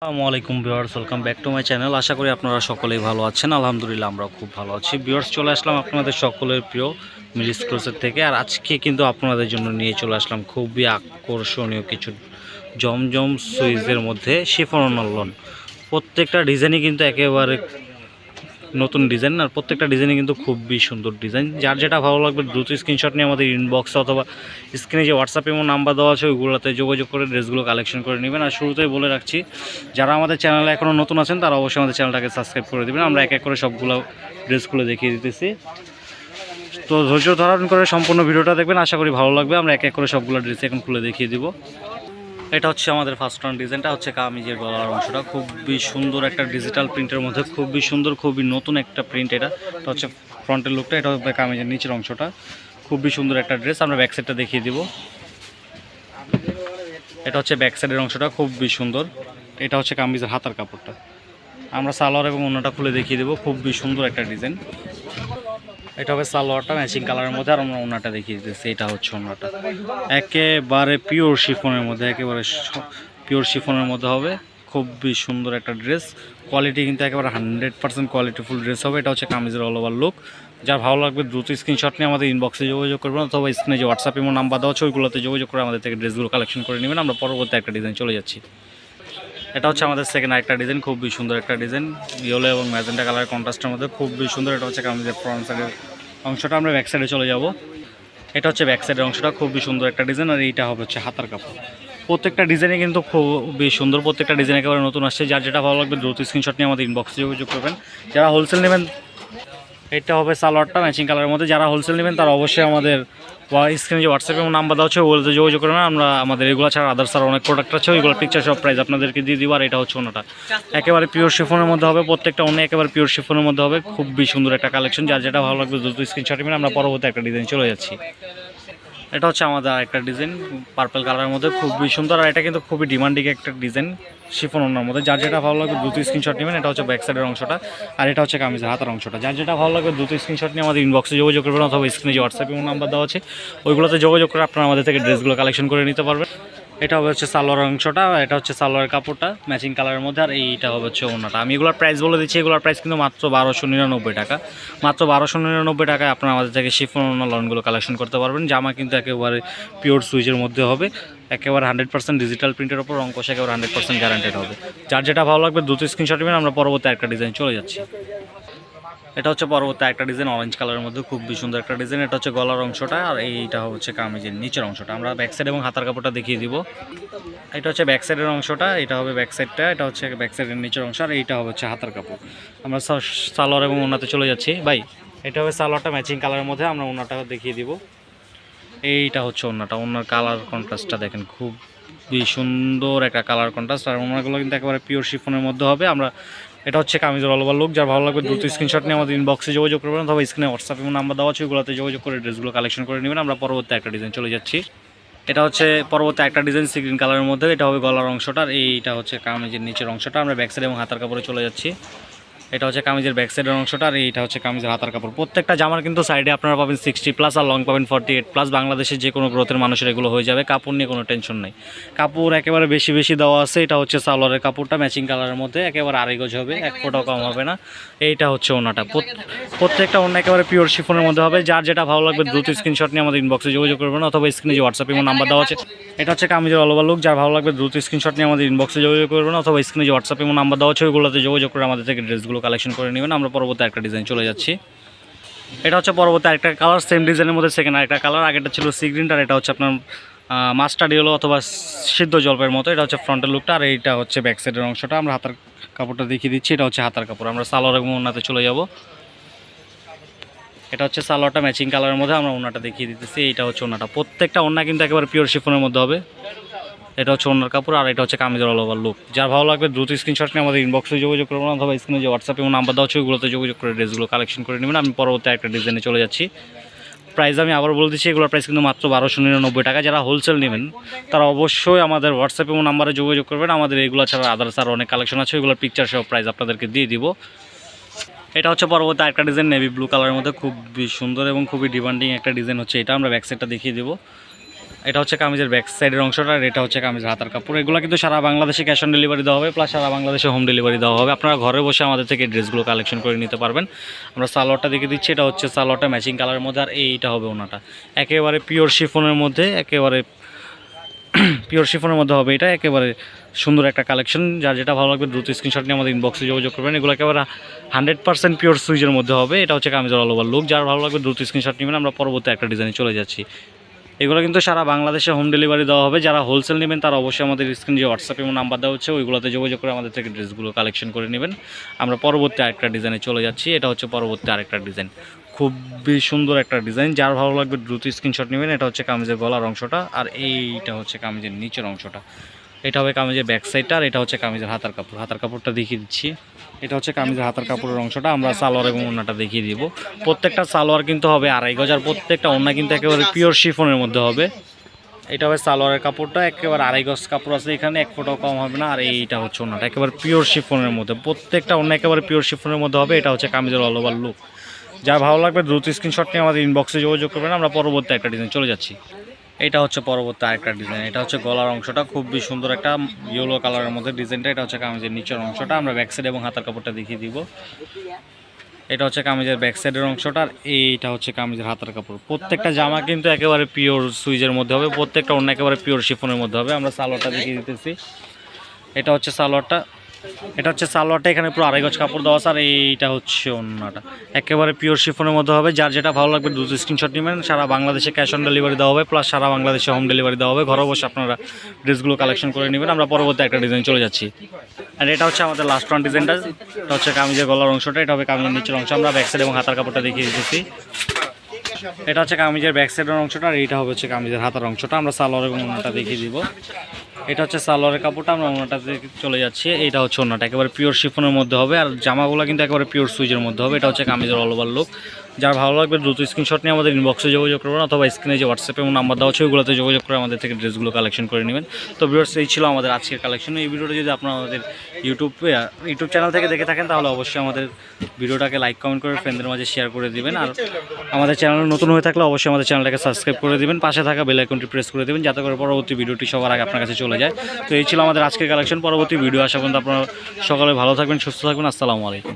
আসসালামু আলাইকুম viewers, welcome back to my channel. আশা করি আপনারা সকলেই ভালো আছেন। আলহামদুলিল্লাহ আমরাও খুব ভালো আছি। ভিউয়ার্স, চলে আসলাম আপনাদের সকলের প্রিয় মিলিস ক্লোথের থেকে। আর আজকে কিন্তু আপনাদের জন্য নিয়ে চলে আসলাম খুবই আকর্ষণীয় কিছু জমজম সুইজের মধ্যে শিফন লন। প্রত্যেকটা ডিজাইনই কিন্তু একেবারে নতুন ডিজাইন, আর প্রত্যেকটা ডিজাইনই কিন্তু খুবই সুন্দর ডিজাইন। যার যেটা ভালো লাগবে দ্রুত স্ক্রিনশট নিয়ে আমাদের ইনবক্সে অথবা স্ক্রিনে যে হোয়াটসঅ্যাপ এবং নাম্বার দেওয়া আছে ওইগুলোতে যোগাযোগ করে ড্রেসগুলো কালেকশন করে নেবেন। আর শুরুতেই বলে রাখছি, যারা আমাদের চ্যানেলে এখনও নতুন আছেন তারা অবশ্যই আমাদের চ্যানেলটাকে সাবস্ক্রাইব করে দেবেন। আমরা এক এক করে সবগুলো ড্রেসগুলো দেখিয়ে দিতেছি, তো ধৈর্য ধারণ করে সম্পূর্ণ ভিডিওটা দেখবেন। আশা করি ভালো লাগবে। আমরা এক এক করে সবগুলো ড্রেস এখন খুলে দেখিয়ে দিব। এটা হচ্ছে আমাদের ফার্স্ট রাউন্ড ডিজাইনটা, হচ্ছে কামিজের গলার অংশটা খুবই সুন্দর একটা ডিজিটাল প্রিন্টের মধ্যে, খুবই সুন্দর, খুবই নতুন একটা প্রিন্ট। এটা হচ্ছে ফ্রন্টের লুকটা, এটা হবে কামিজের নিচের অংশটা। খুবই সুন্দর একটা ড্রেস। আমরা ব্যাক সাইডটা দেখিয়ে দিব। এটা হচ্ছে ব্যাক সাইডের অংশটা, খুবই সুন্দর। এটা হচ্ছে কামিজের হাতার কাপড়টা। আমরা সালোয়ার এবং ওড়নাটা খুলে দেখিয়ে দেবো। খুবই সুন্দর একটা ডিজাইন। এটা হবে সালোয়ারটা ম্যাচিং কালারের মধ্যে, আর আমরা ওড়নাটা দেখিয়ে দিতেছি। এটা হচ্ছে ওড়নাটা একেবারে পিওর শিফনের মধ্যে, একেবারে পিওর শিফনের মধ্যে হবে। খুবই সুন্দর একটা ড্রেস। কোয়ালিটি কিন্তু একেবারে 100% কোয়ালিটিফুল ড্রেস হবে। এটা হচ্ছে কামিজের অল ওভার লুক। যার ভালো লাগবে দ্রুত স্ক্রিনশট নিয়ে আমাদের ইনবক্সে যোগাযোগ করবেন, অথবা স্ক্রিনে যে হোয়াটসঅ্যাপ এবং নাম্বার দেওয়া আছে ওইগুলোতে যোগাযোগ করে আমাদের থেকে ড্রেসগুলো কালেকশন করে নেবেন। আমরা পরবর্তী একটা ডিজাইন চলে যাচ্ছি। এটা হচ্ছে আমাদের সেকেন্ড একটা ডিজাইন, খুবই সুন্দর একটা ডিজাইন। ইয়েলো এবং ম্যাজেন্টা কালার কন্ট্রাস্টের মধ্যে খুবই সুন্দর। এটা হচ্ছে কামিজের ফ্রন্ট সাইডের অংশটা। আমরা ব্যাক সাইডে চলে যাব। এটা হচ্ছে ব্যাক সাইডের অংশটা, খুবই সুন্দর একটা ডিজাইন। আর এইটা হবে হচ্ছে হাতার কাপড়। প্রত্যেকটা ডিজাইনে কিন্তু খুবই সুন্দর, প্রত্যেকটা ডিজাইন একেবারে নতুন আসছে। যার যেটা ভালো লাগবে দ্রুত স্ক্রিনশট নিয়ে আমাদের ইনবক্সে যোগাযোগ করবেন। যারা হোলসেল নেবেন, এটা হবে সালোয়ারটা ম্যাচিং কালারের মধ্যে। যারা হোলসেল নেবেন তারা অবশ্যই আমাদের স্ক্রিনে যে হোয়াটসঅ্যাপ এবং নাম্বার দেওয়া হচ্ছে ওগুলোতে যোগাযোগ করবেন। আমরা আমাদের এগুলো ছাড়া আদার্স আর অনেক প্রোডাক্ট আছে, ওইগুলো পিকচার সব প্রাইস আপনাদেরকে দিয়ে দিব। আর এটা হচ্ছে ওনাটা একেবারে পিওর শিফনের মধ্যে হবে। প্রত্যেকটা অন্য একেবারে পিওর শিফনের মধ্যে হবে। খুবই সুন্দর একটা কালেকশন। যার যেটা ভালো লাগবে দ্রুত স্ক্রিনশট নেবেন। আমরা পরবর্তী একটা ডিজাইন চলে যাচ্ছি। এটা হচ্ছে আমাদের একটা ডিজাইন পার্পল কালারের মধ্যে, খুবই সুন্দর। আর এটা কিন্তু খুবই ডিমান্ডিং একটা ডিজাইন শিফন ওড়নার মধ্যে। যার যেটা ভালো লাগবে দ্রুত স্ক্রিনশট নেবেন। এটা হচ্ছে ব্যাক সাইডের অংশটা, আর এটা হচ্ছে কামিজের হাতার অংশটা। যার যেটা ভালো লাগবে দ্রুত স্ক্রিনশট নিয়ে আমাদের ইনবক্সে যোগাযোগ করবেন, অথবা স্ক্রিনে যে হোয়াটসঅ্যাপ এবং নাম্বার দেওয়া আছে ওইগুলোতে যোগাযোগ করে আপনারা আমাদের থেকে ড্রেসগুলো কালেকশন করে নিতে পারবেন। এটা হবে হচ্ছে সালোয়ার অংশটা, এটা হচ্ছে সালোয়ারের কাপড়টা ম্যাচিং কালারের মধ্যে। আর এইটা হবে হচ্ছে ওড়নাটা। আমি এগুলোর প্রাইস বলে দিচ্ছি। এগুলোর প্রাইস কিন্তু মাত্র 1299 টাকা। মাত্র 1299 টাকায় আপনারা আমাদের থেকে শিফন ওড়না লনগুলো কালেকশন করতে পারবেন। জামা কিন্তু একেবারে পিওর সুইচের মধ্যে হবে, একেবারে 100% ডিজিটাল প্রিন্টের ওপর অঙ্কশ একেবারে 100% গ্যারান্টেড হবে। যার যেটা ভালো লাগবে দ্রুত স্ক্রিনশট নেবেন। আমরা পরবর্তী একটা ডিজাইন চলে যাচ্ছি। এটা হচ্ছে পরবর্তী একটা ডিজাইন অরেঞ্জ কালারের মধ্যে, খুবই সুন্দর একটা ডিজাইন। এটা হচ্ছে গলার অংশটা, আর এইটা হচ্ছে কামিজের নিচের অংশটা। আমরা ব্যাক সাইড এবং হাতার কাপড়টা দেখিয়ে দিব। এটা হচ্ছে ব্যাক সাইডের অংশটা, এটা হবে ব্যাক সাইডটা। এটা হচ্ছে ব্যাক সাইডের নিচের অংশ, আর এইটা হচ্ছে হাতার কাপড়। আমরা সালোয়ার এবং ওনাতে চলে যাচ্ছি। ভাই, এটা হবে সালোয়ারটা ম্যাচিং কালারের মধ্যে। আমরা ওনাটা দেখিয়ে দিব। এইটা হচ্ছে ওনাটা। ওনার কালার কন্ট্রাস্টটা দেখেন, খুবই সুন্দর একটা কালার কন্ট্রাস্ট। আর ওনাগুলো কিন্তু একেবারে পিওর শিফনের মধ্যে হবে। আমরা এটা হচ্ছে কামিজের অল ওভার লুক। যার ভালো লাগবে দ্রুত স্ক্রিনশট নিয়ে আমাদের ইনবক্সে যোগাযোগ করবেন, অথবা স্ক্রিনে হোয়াটসঅ্যাপ এবং নাম্বার দেওয়া আছে ওইগুলোতে যোগাযোগ করে ড্রেসগুলো কালেকশন করে নেবেন। আমরা পরবর্তী একটা ডিজাইন চলে যাচ্ছি। এটা হচ্ছে পরবর্তী একটা ডিজাইন সি গ্রিন কালারের মধ্যে। এটা হবে গলার অংশটা, আর এইটা হচ্ছে কামিজের নিচের অংশটা। আমরা ব্যাক সাইড এবং হাতার কাপড়ে চলে যাচ্ছি। এটা হচ্ছে কামিজের ব্যাক সাইডের অংশটা, আর এইটা হচ্ছে কামিজের হাতার কাপড়। প্রত্যেকটা জামার কিন্তু সাইডে আপনারা পাবেন 60+ আর লং পাবেন 48+। বাংলাদেশের যে কোনো গ্রোথের মানুষের এগুলো হয়ে যাবে। কাপড় নিয়ে কোনো টেনশন নেই। কাপড় একেবারে বেশি বেশি দেওয়া আছে। এটা হচ্ছে সালোয়ারের কাপড়টা ম্যাচিং কালারের মধ্যে, একেবারে আড়াই গজ হবে, এক ফোঁটাও কম হবে না। এইটা হচ্ছে ওনাটা। প্রত্যেকটা ওনা একেবারে পিওর শিফনের মধ্যে হবে। যার যেটা ভালো লাগবে দ্রুত স্ক্রিনশট নিয়ে আমাদের ইনবক্সে যোগাযোগ করবেন, অথবা স্ক্রিনে যে হোয়াটসঅ্যাপ এবং নাম্বার দেওয়া আছে। এটা হচ্ছে কামিজের অল ওভার লুক। যার ভালো লাগবে দ্রুত স্ক্রিনশট নিয়ে আমাদের ইনবক্সে যোগাযোগ করবেন, অথবা স্ক্রিনে যে হোয়াটসঅ্যাপ এবং নাম্বার দেওয়া আছে ওইগুলোতে যোগাযোগ করে আমাদের থেকে ড্রেসগুলো কালেকশন করে নেবেন। আমরা পরবর্তী একটা ডিজাইন চলে যাচ্ছি। এটা হচ্ছে পরবর্তী আরেকটা কালার, সেম ডিজাইনের মধ্যে সেকেন্ড আরেকটা কালার। আগেটা ছিল সি গ্রিন, আর এটা হচ্ছে আপনার মাস্টার্ড ইয়েলো অথবা সিদ্ধ জলপাইয়ের মতো। এটা হচ্ছে ফ্রন্টের লুকটা, আর এইটা হচ্ছে ব্যাক সাইডের অংশটা। আমরা হাতার কাপড়টা দেখিয়ে দিচ্ছি। এটা হচ্ছে হাতার কাপড়। আমরা সালোয়ার এবং ওনাতে চলে যাব। এটা হচ্ছে সালোয়ারটা ম্যাচিং কালারের মধ্যে। আমরা ওনাটা দেখিয়ে দিতেছি। এইটা হচ্ছে ওনাটা। প্রত্যেকটা ওনা কিন্তু একেবারে পিওর শিফনের মধ্যে হবে। এটা হচ্ছে ওনার কাপড়, আর এটা হচ্ছে কামিজের অল ওভার লুক। যার ভালো লাগবে দ্রুত স্ক্রিনশট নিয়ে আমাদের ইনবক্সে যোগাযোগ করবেন, অথবা স্ক্রিনে যে হোয়াটসঅ্যাপ এবং নাম্বার দেওয়া হচ্ছে ওগুলোতে যোগাযোগ করে ড্রেসগুলো কালেকশন করে নেবেন। আমি পরবর্তী একটা ডিজাইনে চলে যাচ্ছি। প্রাইস আমি আবার বলে দিচ্ছি, এগুলোর প্রাইস কিন্তু মাত্র 1299 টাকা। যারা হোলসেল নেবেন তারা অবশ্যই আমাদের হোয়াটসঅ্যাপ এবং নাম্বারে যোগাযোগ করবেন। আমাদের এগুলো ছাড়া আদার্স আর অনেক কালেকশন আছে, ওইগুলোর পিকচার সহ প্রাইস আপনাদেরকে দিয়ে দিব। এটা হচ্ছে পরবর্তী একটা ডিজাইন নেভি ব্লু কালারের মধ্যে, খুবই সুন্দর এবং খুবই ডিমান্ডিং একটা ডিজাইন হচ্ছে এটা। আমরা ব্যাক সাইডটা দেখিয়ে দেবো। এটা হচ্ছে কামিজের ব্যাক সাইডের অংশটা, আর এটা হচ্ছে কামিজের হাতার কাপড়। এগুলো কিন্তু সারা বাংলাদেশে ক্যাশ অন ডেলিভারি দেওয়া হবে, প্লাস সারা বাংলাদেশে হোম ডেলিভারি দেওয়া হবে। আপনারা ঘরে বসে আমাদের থেকে ড্রেসগুলো কালেকশন করে নিতে পারবেন। আমরা সালোয়ারটা দেখে দিচ্ছি, এটা হচ্ছে সালোয়ারটা ম্যাচিং কালারের মধ্যে, আর এইটা হবে ওনাটা একেবারে পিওর শিফনের মধ্যে, একেবারে পিওর শিফনের মধ্যে হবে। এটা একেবারে সুন্দর একটা কালেকশন, যার যেটা ভালো লাগবে দ্রুত স্ক্রিনশট নিয়ে আমাদের ইনবক্সে যোগাযোগ করবেন। এগুলো একেবারে 100% পিওর সুইজের মধ্যে হবে। এটা হচ্ছে কামিজের অল ওভার লুক, যার ভালো লাগবে দ্রুত স্ক্রিনশট নেবেন। আমরা পরবর্তী একটা ডিজাইনে চলে যাচ্ছি। এগুলো কিন্তু সারা বাংলাদেশে হোম ডেলিভারি দেওয়া হবে। যারা হোলসেল নেবেন তারা অবশ্যই আমাদের স্ক্রিন যে হোয়াটসঅ্যাপে নাম্বার দেওয়া হচ্ছে ওইগুলোতে যোগাযোগ করে আমাদের থেকে ড্রেসগুলো কালেকশন করে নেবেন। আমরা পরবর্তী আরেকটা ডিজাইনে চলে যাচ্ছি। এটা হচ্ছে পরবর্তী আরেকটা ডিজাইন, খুবই সুন্দর একটা ডিজাইন, যার ভালো লাগবে দ্রুত স্ক্রিনশট নেবেন। এটা হচ্ছে কামিজের গলার অংশটা, আর এইটা হচ্ছে কামিজের নিচের অংশটা। এটা হবে কামিজের ব্যাক সাইডটা, আর এটা হচ্ছে কামিজের হাতার কাপড়। হাতার কাপড়টা দেখিয়ে দিচ্ছি। এটা হচ্ছে কামিজের হাতার কাপড়ের অংশটা। আমরা সালোয়ার এবং ওড়নাটা দেখিয়ে দিব। প্রত্যেকটা সালোয়ার কিন্তু হবে 2.5 গজ, আর প্রত্যেকটা ওড়না কিন্তু একেবারে পিওর শিফনের মধ্যে হবে। এটা হবে সালোয়ারের কাপড়টা, একেবারে 2.5 গজ কাপড় আছে এখানে, 1 ফুটও কম হবে না। আর এইটা হচ্ছে ওড়নাটা একেবারে পিওর শিফনের মধ্যে, প্রত্যেকটা ওড়না একেবারে পিওর শিফনের মধ্যে হবে। এটা হচ্ছে কামিজের অল ওভার লুক। যা ভালো লাগবে দ্রুত স্ক্রিনশট নিয়ে আমাদের ইনবক্সে যোগাযোগ করবেন। আমরা পরবর্তী একটা ডিজাইন চলে যাচ্ছি। এটা হচ্ছে পরবর্তী আরেকটা ডিজাইন। এটা হচ্ছে গলার অংশটা, খুবই সুন্দর একটা ইয়েলো কালারের মধ্যে ডিজাইনটা। এটা হচ্ছে কামিজের নিচের অংশটা। আমরা ব্যাক সাইড এবং হাতার কাপড়টা দেখিয়ে দিব। এটা হচ্ছে কামিজের ব্যাক সাইডের অংশটা, আর এইটা হচ্ছে কামিজের হাতার কাপড়। প্রত্যেকটা জামা কিন্তু একেবারে পিওর সুইজের মধ্যে হবে, প্রত্যেকটা অন্য একেবারে পিওর শিফনের মধ্যে হবে। আমরা সালোয়ারটা দেখিয়ে দিতেছি। এটা হচ্ছে সালোয়ারটা, এখানে পুরো 2.5 গজ কাপড় দেওয়া আছে, আর এইটা হচ্ছে ওড়নাটা একেবারে পিওর শিফনের মধ্যে হবে। যার যেটা ভালো লাগবে দ্রুত স্ক্রিনশট নেবেন। সারা বাংলাদেশে ক্যাশ অন ডেলিভারি দেওয়া হবে, প্লাস সারা বাংলাদেশে হোম ডেলিভারি দেওয়া হবে। ঘরে বসে আপনারা ড্রেসগুলো কালেকশন করে নেবেন। আমরা পরবর্তী একটা ডিজাইন চলে যাচ্ছি। আর এটা হচ্ছে আমাদের লাস্ট ওয়ান ডিজাইনটা। এটা হচ্ছে কামিজের গলার অংশটা, এটা হবে কামিজের নিচের অংশ। আমরা ব্যাক সাইড এবং হাতার কাপড়টা দেখিয়ে দিতেছি। এটা হচ্ছে কামিজের ব্যাক সাইডের অংশটা, আর এইটা হচ্ছে কামিজের হাতার অংশটা। আমরা সালোয়ার এবং ওড়নাটা দেখিয়ে দিব। এটা হচ্ছে সালোয়ারের কাপড়টা, আমরা ওড়নাটাতে চলে যাচ্ছি। এইটা হচ্ছে ওড়নাটা একেবারে পিওর শিফনের মধ্যে হবে, আর জামাগুলো কিন্তু একেবারে পিওর সুইজের মধ্যে হবে। এটা হচ্ছে কামিজের অল ওভার লুক। যার ভালো লাগবে দ্রুত স্ক্রিনশট নিয়ে আমাদের ইনবক্সে যোগাযোগ করবেন, অথবা স্ক্রিনে যে হোয়াটসঅ্যাপে এবং নাম্বার দেওয়া হচ্ছে ওইগুলোতে যোগাযোগ করে আমাদের থেকে ড্রেসগুলো কালেকশন করে নেবেন। তো ভিউয়ার্স, এই ছিল আমাদের আজকের কালেকশন। এই ভিডিওটা যদি আপনারা আমাদের ইউটিউব চ্যানেল থেকে দেখে থাকেন তাহলে অবশ্যই আমাদের ভিডিওটাকে লাইক কমেন্ট করে ফ্রেন্ডদের মাঝে শেয়ার করে দিবেন। আর আমাদের চ্যানেল নতুন হয়ে থাকলে অবশ্যই আমাদের চ্যানেলটাকে সাবস্ক্রাইব করে দিবেন, পাশে থাকা বেল আইকনটি প্রেস করে দিবেন, যাতে করে পরবর্তী ভিডিওটি সবার আগে আপনার কাছে চলে যায়। তো এই ছিল আমাদের আজকের কালেকশন। পরবর্তী ভিডিও আসা পর্যন্ত আপনারা সকলে ভালো থাকবেন, সুস্থ থাকবেন। আসসালামু আলাইকুম।